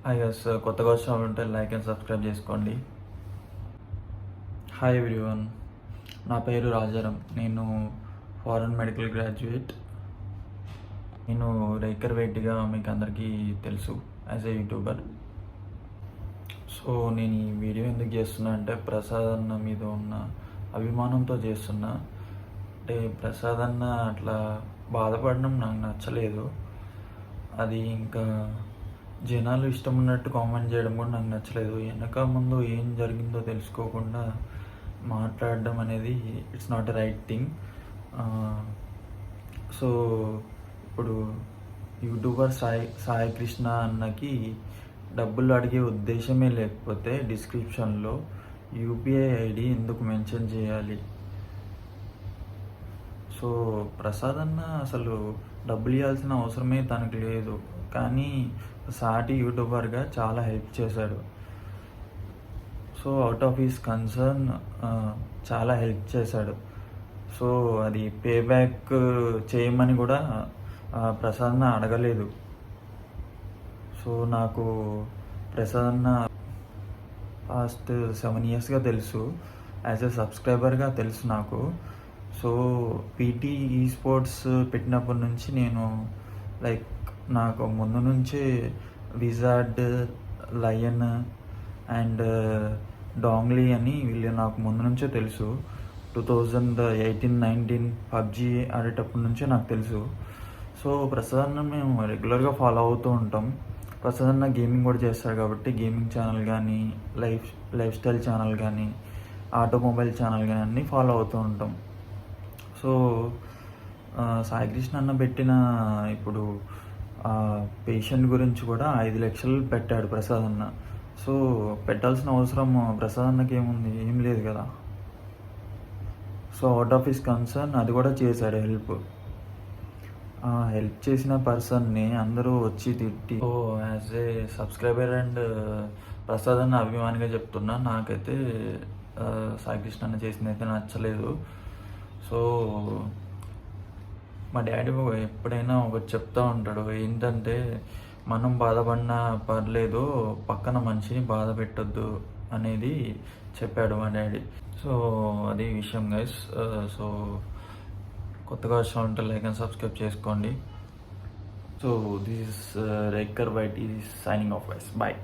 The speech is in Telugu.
హాయ్ గైస్, కొత్తగా వచ్చిన వాళ్ళు ఉంటే లైక్ అండ్ సబ్స్క్రైబ్ చేసుకోండి. హాయ్ ఎవ్రీవన్, నా పేరు రాజారాం. నేను ఫారెన్ మెడికల్ గ్రాడ్యుయేట్. నేను రేకర్ వెయిట్గా మీకు అందరికీ తెలుసు యాజ్ ఏ యూట్యూబర్. సో నేను ఈ వీడియో ఎందుకు చేస్తున్నా అంటే ప్రసాద్ అన్న మీద ఉన్న అభిమానంతో చేస్తున్నా. అంటే ప్రసాద్ అన్న అట్లా బాధపడడం నాకు నచ్చలేదు. అది ఇంకా జనాలు ఇష్టం ఉన్నట్టు కామెంట్ చేయడం కూడా నాకు నచ్చలేదు. వెనక ముందు ఏం జరిగిందో తెలుసుకోకుండా మాట్లాడడం అనేది it's not a right thing. So ఇప్పుడు యూట్యూబర్ సాయి కృష్ణ అన్నకి డబ్బులు అడిగే ఉద్దేశమే లేకపోతే డిస్క్రిప్షన్లో యూపీఐ ఐడి ఎందుకు మెన్షన్ చేయాలి? సో ప్రసాద్ అన్న అసలు డబ్బులు ఇవ్వాల్సిన అవసరమే తనకు లేదు, కానీ సాటి యూట్యూబర్గా చాలా హెల్ప్ చేశాడు. So out of his concern చాలా హెల్ప్ చేశాడు. సో అది పే బ్యాక్ చేయమని కూడా ప్రసాద్న అడగలేదు. సో నాకు ప్రసాద్న పాస్ట్ 7 yearsగా తెలుసు, యాజ్ ఎ సబ్స్క్రైబర్గా తెలుసు నాకు. సో పీటీ ఈ స్పోర్ట్స్ పెట్టినప్పటి నుంచి నేను నాకు ముందు నుంచే విజార్డ్, లయన్ అండ్ డాంగ్లీ అని వీళ్ళు నాకు ముందు నుంచే తెలుసు. 2018-19 పబ్జీ ఆడేటప్పటి నుంచే నాకు తెలుసు. సో ప్రసాద్ అన్న మేము రెగ్యులర్గా ఫాలో అవుతూ ఉంటాం. ప్రసాద్ అన్న గేమింగ్ కూడా చేస్తాడు కాబట్టి గేమింగ్ ఛానల్ కానీ, లైఫ్ స్టైల్ ఛానల్ కానీ, ఆటోమొబైల్ ఛానల్ కానీ అన్నీ ఫాలో అవుతూ ఉంటాం. సో సాయి కృష్ణ అన్న పెట్టిన ఇప్పుడు పేషెంట్ గురించి కూడా 5 లక్షలు పెట్టాడు ప్రసాద్ అన్న. సో పెట్టాల్సిన అవసరం ప్రసాద్ అన్నకి ఏముంది? ఏం లేదు కదా. So out of his concern అది కూడా చేశాడు హెల్ప్. హెల్ప్ చేసిన పర్సన్ని అందరూ వచ్చి తిట్టి. So as a subscriber and Prasad అన్న అభిమానిగా చెప్తున్నా, నాకైతే సాయి కృష్ణ అన్న చేసింది అయితే నచ్చలేదు. సో మా డాడీ ఎప్పుడైనా ఒకటి చెప్తూ ఉంటాడు, ఏంటంటే మనం బాధపడినా పర్లేదు, పక్కన మనిషిని బాధ పెట్టొద్దు అనేది చెప్పాడు మా డాడీ. సో అది విషయం గైస్. సో కొత్తగా వచ్చా ఉంటే లైక్ అండ్ సబ్స్క్రైబ్ చేసుకోండి. సో దిస్ రేకర్ వైట్ is signing off guys. Bye.